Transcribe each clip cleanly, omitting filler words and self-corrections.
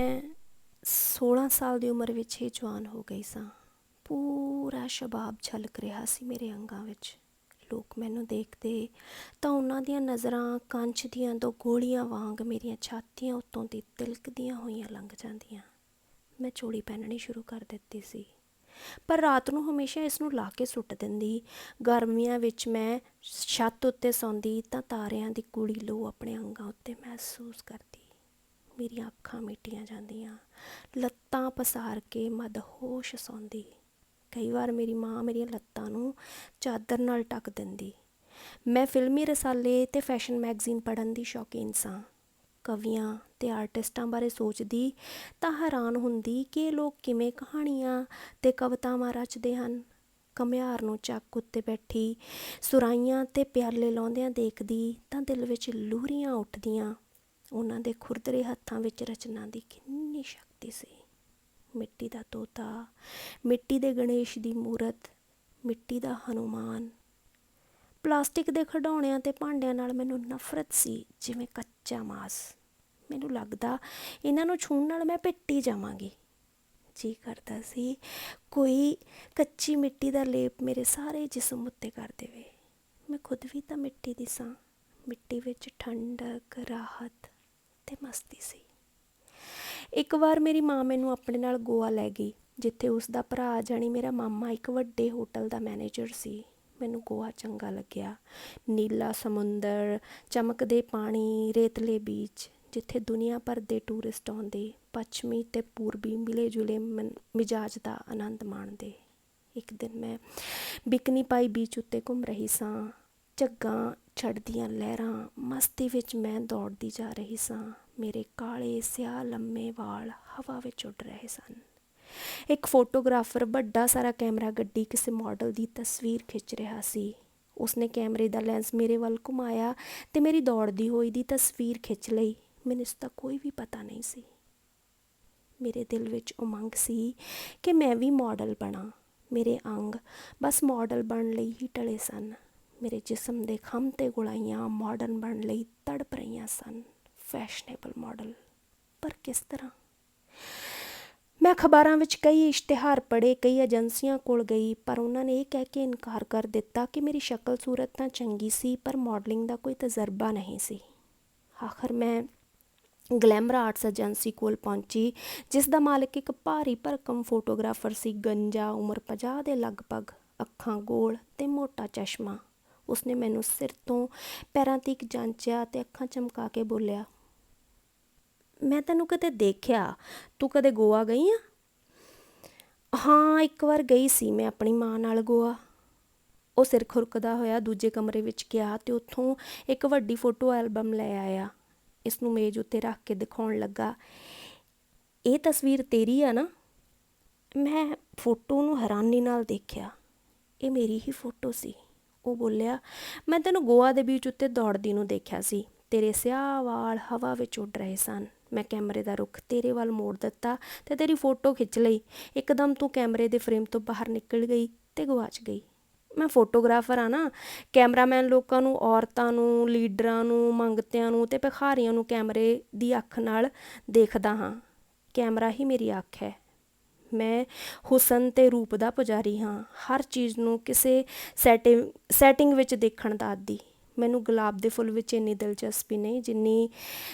ਮੈਂ 16 ਸਾਲ ਦੀ ਉਮਰ ਵਿੱਚ ਹੀ ਜਵਾਨ ਹੋ ਗਈ ਸਾਂ। ਪੂਰਾ ਸ਼ਬਾਬ ਝਲਕ ਰਿਹਾ ਸੀ ਮੇਰੇ ਅੰਗਾਂ ਵਿੱਚ। ਲੋਕ ਮੈਨੂੰ ਦੇਖਦੇ ਤਾਂ ਉਹਨਾਂ ਦੀਆਂ ਨਜ਼ਰਾਂ ਕੰਚ ਦੀਆਂ ਦੋ ਗੋਲੀਆਂ ਵਾਂਗ ਮੇਰੀਆਂ ਛਾਤੀਆਂ ਉੱਤੋਂ ਦੀ ਤਿਲਕਦੀਆਂ ਹੋਈਆਂ ਲੰਘ ਜਾਂਦੀਆਂ। ਮੈਂ ਚੂੜੀ ਪਹਿਨਣੀ ਸ਼ੁਰੂ ਕਰ ਦਿੱਤੀ ਸੀ, ਪਰ ਰਾਤ ਨੂੰ ਹਮੇਸ਼ਾ ਇਸ ਨੂੰ ਲਾ ਕੇ ਸੁੱਟ ਦਿੰਦੀ। ਗਰਮੀਆਂ ਵਿੱਚ ਮੈਂ ਛੱਤ ਉੱਤੇ ਸੌਂਦੀ ਤਾਂ ਤਾਰਿਆਂ ਦੀ ਗੂੜੀ ਲੂ ਆਪਣੇ ਅੰਗਾਂ ਉੱਤੇ ਮਹਿਸੂਸ ਕਰਦੀ। ਮੇਰੀਆਂ ਅੱਖਾਂ ਮੀਟੀਆਂ ਜਾਂਦੀਆਂ, ਲੱਤਾਂ ਪਸਾਰ ਕੇ ਮਦਹੋਸ਼ ਸੌਂਦੀ। ਕਈ ਵਾਰ ਮੇਰੀ ਮਾਂ ਮੇਰੀਆਂ ਲੱਤਾਂ ਨੂੰ ਚਾਦਰ ਨਾਲ ਢੱਕ ਦਿੰਦੀ। ਮੈਂ ਫਿਲਮੀ ਰਸਾਲੇ ਅਤੇ ਫੈਸ਼ਨ ਮੈਗਜ਼ੀਨ ਪੜ੍ਹਨ ਦੀ ਸ਼ੌਕੀਨ ਸਾਂ। ਕਵੀਆਂ ਅਤੇ ਆਰਟਿਸਟਾਂ ਬਾਰੇ ਸੋਚਦੀ ਤਾਂ ਹੈਰਾਨ ਹੁੰਦੀ ਕਿ ਇਹ ਲੋਕ ਕਿਵੇਂ ਕਹਾਣੀਆਂ ਅਤੇ ਕਵਿਤਾਵਾਂ ਰਚਦੇ ਹਨ। ਘੁਮਿਆਰ ਨੂੰ ਚੱਕ ਉੱਤੇ ਬੈਠੀ ਸੁਰਾਹੀਆਂ ਅਤੇ ਪਿਆਲੇ ਲਾਉਂਦਿਆਂ ਦੇਖਦੀ ਤਾਂ ਦਿਲ ਵਿੱਚ ਲੂਰੀਆਂ ਉੱਠਦੀਆਂ। ਉਹਨਾਂ ਦੇ ਖੁਰਦਰੇ ਹੱਥਾਂ ਵਿੱਚ ਰਚਨਾ ਦੀ ਕਿੰਨੀ ਸ਼ਕਤੀ ਸੀ। ਮਿੱਟੀ ਦਾ ਤੋਤਾ, ਮਿੱਟੀ ਦੇ ਗਣੇਸ਼ ਦੀ ਮੂਰਤ, ਮਿੱਟੀ ਦਾ ਹਨੂੰਮਾਨ। ਪਲਾਸਟਿਕ ਦੇ ਖਿਡੌਣਿਆਂ ਅਤੇ ਭਾਂਡਿਆਂ ਨਾਲ ਮੈਨੂੰ ਨਫ਼ਰਤ ਸੀ, ਜਿਵੇਂ ਕੱਚਾ ਮਾਸ। ਮੈਨੂੰ ਲੱਗਦਾ ਇਹਨਾਂ ਨੂੰ ਛੂਹਣ ਨਾਲ ਮੈਂ ਪਿੱਟੀ ਜਾਵਾਂਗੀ। ਜੀ ਕਰਦਾ ਸੀ ਕੋਈ ਕੱਚੀ ਮਿੱਟੀ ਦਾ ਲੇਪ ਮੇਰੇ ਸਾਰੇ ਜਿਸਮ ਉੱਤੇ ਕਰ ਦੇਵੇ। ਮੈਂ ਖੁਦ ਵੀ ਤਾਂ ਮਿੱਟੀ ਦੀ ਸਾਂ। ਮਿੱਟੀ ਵਿੱਚ ਠੰਡਕ, ਰਾਹਤ ਅਤੇ ਮਸਤੀ ਸੀ। ਇੱਕ ਵਾਰ ਮੇਰੀ ਮਾਂ ਮੈਨੂੰ ਆਪਣੇ ਨਾਲ ਗੋਆ ਲੈ ਗਈ, ਜਿੱਥੇ ਉਸਦਾ ਭਰਾ ਜਾਣੀ ਮੇਰਾ ਮਾਮਾ ਇੱਕ ਵੱਡੇ ਹੋਟਲ ਦਾ ਮੈਨੇਜਰ ਸੀ। ਮੈਨੂੰ ਗੋਆ ਚੰਗਾ ਲੱਗਿਆ। ਨੀਲਾ ਸਮੁੰਦਰ, ਚਮਕਦੇ ਪਾਣੀ, ਰੇਤਲੇ ਬੀਚ, ਜਿੱਥੇ ਦੁਨੀਆ ਭਰ ਦੇ ਟੂਰਿਸਟ ਆਉਂਦੇ, ਪੱਛਮੀ ਅਤੇ ਪੂਰਬੀ ਮਿਲੇ ਜੁਲੇ ਮਿਜਾਜ ਦਾ ਆਨੰਦ ਮਾਣਦੇ। ਇੱਕ ਦਿਨ ਮੈਂ ਬਿਕਨੀ ਪਾਈ ਬੀਚ ਉੱਤੇ ਘੁੰਮ ਰਹੀ ਸਾਂ। ਝੱਗਾਂ ਛੱਡਦੀਆਂ ਲਹਿਰਾਂ, ਮਸਤੀ ਵਿੱਚ ਮੈਂ ਦੌੜਦੀ ਜਾ ਰਹੀ ਸਾਂ। ਮੇਰੇ ਕਾਲੇ ਸਿਆਹ ਲੰਮੇ ਵਾਲ ਹਵਾ ਵਿੱਚ ਉੱਡ ਰਹੇ ਸਨ। ਇੱਕ ਫੋਟੋਗ੍ਰਾਫਰ ਵੱਡਾ ਸਾਰਾ ਕੈਮਰਾ ਗੱਡੀ ਕਿਸੇ ਮਾਡਲ ਦੀ ਤਸਵੀਰ ਖਿੱਚ ਰਿਹਾ ਸੀ। ਉਸਨੇ ਕੈਮਰੇ ਦਾ ਲੈਂਸ ਮੇਰੇ ਵੱਲ ਘੁਮਾਇਆ ਅਤੇ ਮੇਰੀ ਦੌੜਦੀ ਹੋਈ ਦੀ ਤਸਵੀਰ ਖਿੱਚ ਲਈ। ਮੈਨੂੰ ਇਸ ਦਾ ਕੋਈ ਵੀ ਪਤਾ ਨਹੀਂ ਸੀ। ਮੇਰੇ ਦਿਲ ਵਿੱਚ ਉਮੰਗ ਸੀ ਕਿ ਮੈਂ ਵੀ ਮਾਡਲ ਬਣਾ। ਮੇਰੇ ਅੰਗ ਬਸ ਮਾਡਲ ਬਣਨ ਲਈ ਹੀ ਢਲੇ ਸਨ। ਮੇਰੇ ਜਿਸਮ ਦੇ ਖੰਭ 'ਤੇ ਗੁਲਾਈਆਂ ਮਾਡਰਨ ਬਣਨ ਲਈ ਤੜਪ ਰਹੀਆਂ ਸਨ। ਫੈਸ਼ਨੇਬਲ ਮਾਡਲ, ਪਰ ਕਿਸ ਤਰ੍ਹਾਂ? ਮੈਂ ਅਖਬਾਰਾਂ ਵਿੱਚ ਕਈ ਇਸ਼ਤਿਹਾਰ ਪੜ੍ਹੇ, ਕਈ ਏਜੰਸੀਆਂ ਕੋਲ ਗਈ, ਪਰ ਉਹਨਾਂ ਨੇ ਇਹ ਕਹਿ ਕੇ ਇਨਕਾਰ ਕਰ ਦਿੱਤਾ ਕਿ ਮੇਰੀ ਸ਼ਕਲ ਸੂਰਤ ਤਾਂ ਚੰਗੀ ਸੀ, ਪਰ ਮਾਡਲਿੰਗ ਦਾ ਕੋਈ ਤਜਰਬਾ ਨਹੀਂ ਸੀ। ਆਖਰ ਮੈਂ ਗਲੈਮਰ ਆਰਟਸ ਏਜੰਸੀ ਕੋਲ ਪਹੁੰਚੀ, ਜਿਸ ਦਾ ਮਾਲਕ ਇੱਕ ਭਾਰੀ ਭਰਕਮ ਫੋਟੋਗ੍ਰਾਫਰ ਸੀ। ਗੰਜਾ, ਉਮਰ 50 ਦੇ ਲਗਭਗ, ਅੱਖਾਂ ਗੋਲ ਅਤੇ ਮੋਟਾ ਚਸ਼ਮਾ। ਉਸਨੇ ਮੈਨੂੰ ਸਿਰ ਤੋਂ ਪੈਰਾਂ ਤੀਕ ਜਾਂਚਿਆ ਅਤੇ ਅੱਖਾਂ ਚਮਕਾ ਕੇ ਬੋਲਿਆ, ਮੈਂ ਤੈਨੂੰ ਕਦੇ ਦੇਖਿਆ, ਤੂੰ ਕਦੇ ਗੋਆ ਗਈ ਆ? ਹਾਂ, ਇੱਕ ਵਾਰ ਗਈ ਸੀ ਮੈਂ ਆਪਣੀ ਮਾਂ ਨਾਲ ਗੋਆ। ਉਹ ਸਿਰ ਖੁਰਕਦਾ ਹੋਇਆ ਦੂਜੇ ਕਮਰੇ ਵਿੱਚ ਗਿਆ ਅਤੇ ਉੱਥੋਂ ਇੱਕ ਵੱਡੀ ਫੋਟੋ ਐਲਬਮ ਲੈ ਆਇਆ। ਇਸ ਨੂੰ ਮੇਜ਼ ਉੱਤੇ ਰੱਖ ਕੇ ਦਿਖਾਉਣ ਲੱਗਾ, ਇਹ ਤਸਵੀਰ ਤੇਰੀ ਆ ਨਾ? ਮੈਂ ਫੋਟੋ ਨੂੰ ਹੈਰਾਨੀ ਨਾਲ ਦੇਖਿਆ। ਇਹ ਮੇਰੀ ਹੀ ਫੋਟੋ ਸੀ। ਉਹ ਬੋਲਿਆ, ਮੈਂ ਤੈਨੂੰ ਗੋਆ ਦੇ ਬੀਚ ਉੱਤੇ ਦੌੜਦੀ ਨੂੰ ਦੇਖਿਆ ਸੀ। ਤੇਰੇ ਸਿਆਹ ਵਾਲ ਹਵਾ ਵਿੱਚ ਉੱਡ ਰਹੇ ਸਨ। ਮੈਂ ਕੈਮਰੇ ਦਾ ਰੁੱਖ ਤੇਰੇ ਵੱਲ ਮੋੜ ਦਿੱਤਾ ਅਤੇ ਤੇਰੀ ਫੋਟੋ ਖਿੱਚ ਲਈ। ਇੱਕਦਮ ਤੂੰ ਕੈਮਰੇ ਦੇ ਫਰੇਮ ਤੋਂ ਬਾਹਰ ਨਿਕਲ ਗਈ ਅਤੇ ਗਵਾਚ ਗਈ। ਮੈਂ ਫੋਟੋਗ੍ਰਾਫਰ ਹਾਂ ਨਾ। ਕੈਮਰਾਮੈਨ ਲੋਕਾਂ ਨੂੰ, ਔਰਤਾਂ ਨੂੰ, ਲੀਡਰਾਂ ਨੂੰ, ਮੰਗਤਿਆਂ ਨੂੰ ਅਤੇ ਭਿਖਾਰੀਆਂ ਨੂੰ ਕੈਮਰੇ ਦੀ ਅੱਖ ਨਾਲ ਦੇਖਦਾ ਹਾਂ। ਕੈਮਰਾ ਹੀ ਮੇਰੀ ਅੱਖ ਹੈ। ਮੈਂ ਹੁਸਨ ਅਤੇ ਰੂਪ ਦਾ ਪੁਜਾਰੀ ਹਾਂ। ਹਰ ਚੀਜ਼ ਨੂੰ ਕਿਸੇ ਸੈਟਿੰਗ ਵਿੱਚ ਦੇਖਣ ਦਾ ਆਦੀ। ਮੈਨੂੰ ਗੁਲਾਬ ਦੇ ਫੁੱਲ ਵਿੱਚ ਇੰਨੀ ਦਿਲਚਸਪੀ ਨਹੀਂ ਜਿੰਨੀ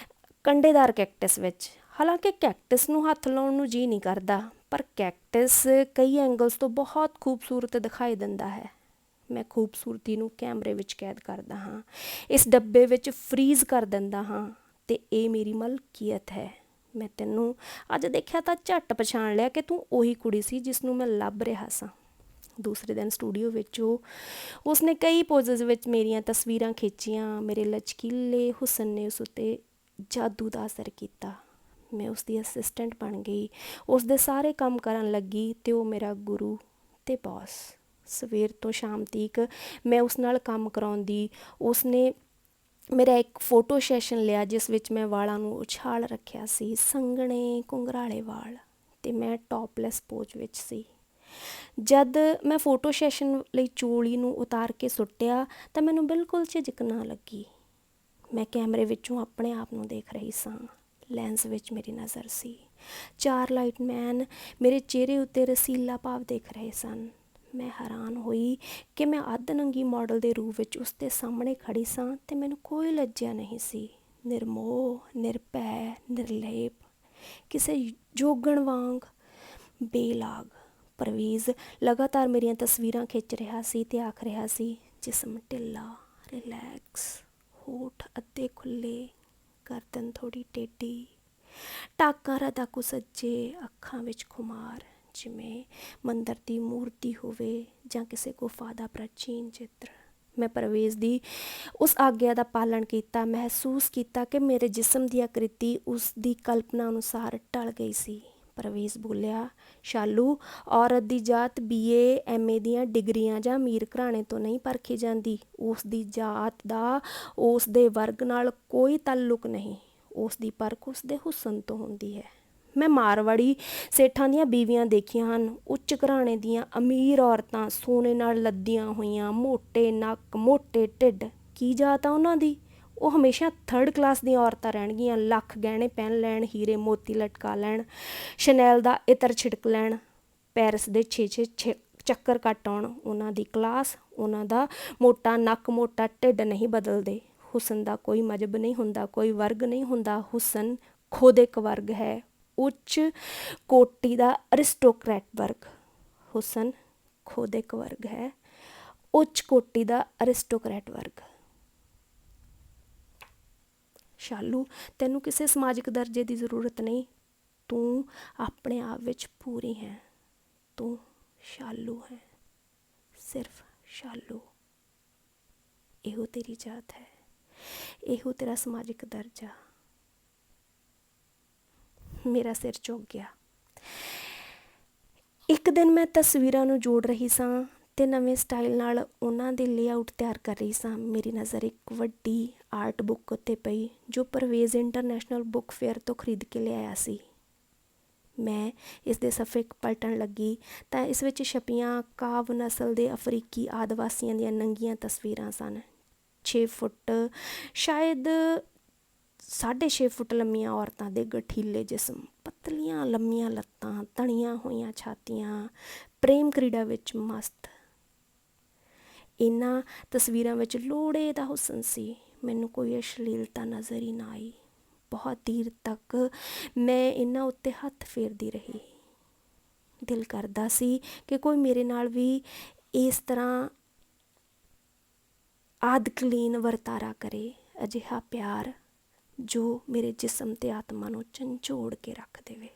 ਕੰਡੇਦਾਰ ਕੈਕਟਸ ਵਿੱਚ। ਹਾਲਾਂਕਿ ਕੈਕਟਸ ਨੂੰ ਹੱਥ ਲਾਉਣ ਨੂੰ ਜੀਅ ਨਹੀਂ ਕਰਦਾ, ਪਰ ਕੈਕਟਸ ਕਈ ਐਂਗਲਸ ਤੋਂ ਬਹੁਤ ਖੂਬਸੂਰਤ ਦਿਖਾਈ ਦਿੰਦਾ ਹੈ। ਮੈਂ ਖੂਬਸੂਰਤੀ ਨੂੰ ਕੈਮਰੇ ਵਿੱਚ ਕੈਦ ਕਰਦਾ ਹਾਂ, ਇਸ ਡੱਬੇ ਵਿੱਚ ਫਰੀਜ਼ ਕਰ ਦਿੰਦਾ ਹਾਂ ਅਤੇ ਇਹ ਮੇਰੀ ਮਲਕੀਅਤ ਹੈ। ਮੈਂ ਤੈਨੂੰ ਅੱਜ ਦੇਖਿਆ ਤਾਂ ਝੱਟ ਪਛਾਣ ਲਿਆ ਕਿ ਤੂੰ ਉਹੀ ਕੁੜੀ ਸੀ ਜਿਸ ਨੂੰ ਮੈਂ ਲੱਭ ਰਿਹਾ ਸਾਂ। ਦੂਸਰੇ ਦਿਨ ਸਟੂਡੀਓ ਵਿੱਚ ਉਸਨੇ ਕਈ ਪੋਜ਼ਸ ਵਿੱਚ ਮੇਰੀਆਂ ਤਸਵੀਰਾਂ ਖਿੱਚੀਆਂ। ਮੇਰੇ ਲਚਕੀਲੇ ਹੁਸਨ ਨੇ ਉਸ ਉੱਤੇ ਜਾਦੂ ਦਾ ਅਸਰ ਕੀਤਾ। ਮੈਂ ਉਸਦੀ ਅਸਿਸਟੈਂਟ ਬਣ ਗਈ, ਉਸਦੇ ਸਾਰੇ ਕੰਮ ਕਰਨ ਲੱਗੀ ਅਤੇ ਉਹ ਮੇਰਾ ਗੁਰੂ ਅਤੇ ਬੌਸ। ਸਵੇਰ ਤੋਂ ਸ਼ਾਮ ਤੀਕ ਮੈਂ ਉਸ ਨਾਲ ਕੰਮ ਕਰਾਉਂਦੀ। ਉਸਨੇ ਮੇਰਾ ਇੱਕ ਫੋਟੋ ਸੈਸ਼ਨ ਲਿਆ ਜਿਸ ਵਿੱਚ ਮੈਂ ਵਾਲਾਂ ਨੂੰ ਉਛਾਲ ਰੱਖਿਆ ਸੀ, ਸੰਘਣੇ ਘੁੰਗਰਾਲੇ ਵਾਲ, ਅਤੇ ਮੈਂ ਟੋਪਲੈਸ ਪੋਜ਼ ਵਿੱਚ ਸੀ। ਜਦ ਮੈਂ ਫੋਟੋ ਸੈਸ਼ਨ ਲਈ ਚੋਲੀ ਨੂੰ ਉਤਾਰ ਕੇ ਸੁੱਟਿਆ ਤਾਂ ਮੈਨੂੰ ਬਿਲਕੁਲ ਝਿਜਕ ਨਾ ਲੱਗੀ। ਮੈਂ ਕੈਮਰੇ ਵਿੱਚੋਂ ਆਪਣੇ ਆਪ ਨੂੰ ਦੇਖ ਰਹੀ ਸਾਂ। ਲੈਂਸ ਵਿੱਚ ਮੇਰੀ ਨਜ਼ਰ ਸੀ। 4 ਲਾਈਟਮੈਨ ਮੇਰੇ ਚਿਹਰੇ ਉੱਤੇ ਰਸੀਲਾ ਭਾਵ ਦੇਖ ਰਹੇ ਸਨ। ਮੈਂ ਹੈਰਾਨ ਹੋਈ ਕਿ ਮੈਂ ਅੱਧ ਨੰਗੀ ਮਾਡਲ ਦੇ ਰੂਪ ਵਿੱਚ ਉਸ ਦੇ ਸਾਹਮਣੇ ਖੜੀ ਸਾਂ ਅਤੇ ਮੈਨੂੰ ਕੋਈ ਲੱਜਿਆ ਨਹੀਂ ਸੀ। ਨਿਰਮੋਹ, ਨਿਰਭੈ, ਨਿਰਲੇਪ, ਕਿਸੇ ਜੋਗਣ ਵਾਂਗ ਬੇਲਾਗ। ਪਰਵੇਜ਼ ਲਗਾਤਾਰ ਮੇਰੀਆਂ ਤਸਵੀਰਾਂ ਖਿੱਚ ਰਿਹਾ ਸੀ ਅਤੇ ਆਖ ਰਿਹਾ ਸੀ, ਜਿਸਮ ਢਿੱਲਾ, ਰਿਲੈਕਸ, ਹੋਠ ਅੱਧੇ ਖੁੱਲ੍ਹੇ, ਗਰਦਨ ਥੋੜ੍ਹੀ ਟੇਢੀ, ਟਾਕਾਂ ਰਦਾਕੂ ਸੱਜੇ, ਅੱਖਾਂ ਵਿੱਚ ਖੁਮਾਰ, ਜਿਵੇਂ ਮੰਦਰ ਦੀ ਮੂਰਤੀ ਹੋਵੇ ਜਾਂ ਕਿਸੇ ਗੁਫਾ ਦਾ ਪ੍ਰਾਚੀਨ ਚਿੱਤਰ। ਮੈਂ ਪਰਵੇਜ਼ ਦੀ ਉਸ ਆਗਿਆ ਦਾ ਪਾਲਣ ਕੀਤਾ। ਮਹਿਸੂਸ ਕੀਤਾ ਕਿ ਮੇਰੇ ਜਿਸਮ ਦੀ ਆਕ੍ਰਿਤੀ ਉਸ ਦੀ ਕਲਪਨਾ ਅਨੁਸਾਰ ਢਲ ਗਈ ਸੀ। ਪਰਵੇਜ਼ ਬੋਲਿਆ, ਸ਼ਾਲੂ, ਔਰਤ ਦੀ ਜਾਤ BA MA ਦੀਆਂ ਡਿਗਰੀਆਂ ਜਾਂ ਅਮੀਰ ਘਰਾਣੇ ਤੋਂ ਨਹੀਂ ਪਰਖੀ ਜਾਂਦੀ। ਉਸ ਦੀ ਜਾਤ ਦਾ ਉਸ ਦੇ ਵਰਗ ਨਾਲ ਕੋਈ ਤਾਲੁਕ ਨਹੀਂ। ਉਸ ਦੀ ਪਰਖ ਉਸ ਦੇ ਹੁਸਨ ਤੋਂ ਹੁੰਦੀ ਹੈ। ਮੈਂ ਮਾਰਵਾੜੀ ਸੇਠਾਂ ਦੀਆਂ ਬੀਵੀਆਂ ਦੇਖੀਆਂ ਹਨ, ਉੱਚ ਘਰਾਣੇ ਦੀਆਂ ਅਮੀਰ ਔਰਤਾਂ, ਸੋਨੇ ਨਾਲ ਲੱਦੀਆਂ ਹੋਈਆਂ, ਮੋਟੇ ਨੱਕ, ਮੋਟੇ ਢਿੱਡ। ਕੀ ਜਾਤ ਆ ਉਹਨਾਂ ਦੀ? ਉਹ ਹਮੇਸ਼ਾ 3rd ਕਲਾਸ ਦੀਆਂ ਔਰਤਾਂ ਰਹਿਣਗੀਆਂ। ਲੱਖ ਗਹਿਣੇ ਪਹਿਨ ਲੈਣ, ਹੀਰੇ ਮੋਤੀ ਲਟਕਾ ਲੈਣ, ਸ਼ਨੈਲ ਦਾ ਇਤਰ ਛਿੜਕ ਲੈਣ, ਪੈਰਿਸ ਦੇ 6 ਚੱਕਰ ਕੱਟ ਆਉਣ। ਉਹਨਾਂ ਦੀ ਕਲਾਸ, ਉਹਨਾਂ ਦਾ ਮੋਟਾ ਨੱਕ, ਮੋਟਾ ਢਿੱਡ ਨਹੀਂ ਬਦਲਦੇ। ਹੁਸਨ ਦਾ ਕੋਈ ਮਜ਼ਹਬ ਨਹੀਂ ਹੁੰਦਾ, ਕੋਈ ਵਰਗ ਨਹੀਂ ਹੁੰਦਾ। ਹੁਸਨ ਖੁਦ ਇੱਕ ਵਰਗ ਹੈ, ਉੱਚ ਕੋਟੀ ਦਾ ਅਰਿਸਟੋਕਰੈਟ ਵਰਗ। ਹੁਸਨ ਖੁਦ ਇੱਕ ਵਰਗ ਹੈ, ਉੱਚ ਕੋਟੀ ਦਾ ਅਰਿਸਟੋਕਰੈਟ ਵਰਗ। ਸ਼ਾਲੂ, ਤੈਨੂੰ ਕਿਸੇ ਸਮਾਜਿਕ ਦਰਜੇ ਦੀ ਜ਼ਰੂਰਤ ਨਹੀਂ। ਤੂੰ ਆਪਣੇ ਆਪ ਵਿੱਚ ਪੂਰੀ ਹੈ। ਤੂੰ ਸ਼ਾਲੂ ਹੈ, ਸਿਰਫ ਸ਼ਾਲੂ। ਇਹੋ ਤੇਰੀ ਜਾਤ ਹੈ, ਇਹੋ ਤੇਰਾ ਸਮਾਜਿਕ ਦਰਜਾ। ਮੇਰਾ ਸਿਰ ਝੁਕ ਗਿਆ। ਇੱਕ ਦਿਨ ਮੈਂ ਤਸਵੀਰਾਂ ਨੂੰ ਜੋੜ ਰਹੀ ਸਾਂ ਅਤੇ ਨਵੇਂ ਸਟਾਈਲ ਨਾਲ ਉਹਨਾਂ ਦੇ ਲੇਆਊਟ ਤਿਆਰ ਕਰ ਰਹੀ ਸਾਂ। ਮੇਰੀ ਨਜ਼ਰ ਇੱਕ ਵੱਡੀ ਆਰਟ ਬੁੱਕ ਉੱਤੇ ਪਈ ਜੋ ਪਰਵੇਜ਼ ਇੰਟਰਨੈਸ਼ਨਲ ਬੁੱਕ ਫੇਅਰ ਤੋਂ ਖਰੀਦ ਕੇ ਲਿਆਇਆ ਸੀ। ਮੈਂ ਇਸ ਦੇ ਸਫ਼ੇ ਪਲਟਣ ਲੱਗੀ ਤਾਂ ਇਸ ਵਿੱਚ ਛਪੀਆਂ ਕਾਵ ਨਸਲ ਦੇ ਅਫਰੀਕੀ ਆਦਿਵਾਸੀਆਂ ਦੀਆਂ ਨੰਗੀਆਂ ਤਸਵੀਰਾਂ ਸਨ। 6 ਫੁੱਟ, ਸ਼ਾਇਦ 6.5 ਫੁੱਟ ਲੰਮੀਆਂ ਔਰਤਾਂ ਦੇ ਗਠੀਲੇ ਜਿਸਮ, ਪਤਲੀਆਂ ਲੰਮੀਆਂ ਲੱਤਾਂ, ਤਣੀਆਂ ਹੋਈਆਂ ਛਾਤੀਆਂ, ਪ੍ਰੇਮ ਕ੍ਰੀੜਾ ਵਿੱਚ ਮਸਤ। ਇਹਨਾਂ ਤਸਵੀਰਾਂ ਵਿੱਚ ਲੋੜੇ ਦਾ ਹੁਸਨ ਸੀ। ਮੈਨੂੰ ਕੋਈ ਅਸ਼ਲੀਲਤਾ ਨਜ਼ਰ ਹੀ ਨਾ ਆਈ। ਬਹੁਤ ਦੇਰ ਤੱਕ ਮੈਂ ਇਹਨਾਂ ਉੱਤੇ ਹੱਥ ਫੇਰਦੀ ਰਹੀ। ਦਿਲ ਕਰਦਾ ਸੀ ਕਿ ਕੋਈ ਮੇਰੇ ਨਾਲ ਵੀ ਇਸ ਤਰ੍ਹਾਂ ਆਦਕਲੀਨ ਵਰਤਾਰਾ ਕਰੇ, ਅਜਿਹਾ ਪਿਆਰ ਜੋ ਮੇਰੇ ਜਿਸਮ ਅਤੇ ਆਤਮਾ ਨੂੰ ਝੰਜੋੜ ਕੇ ਰੱਖ ਦੇਵੇ।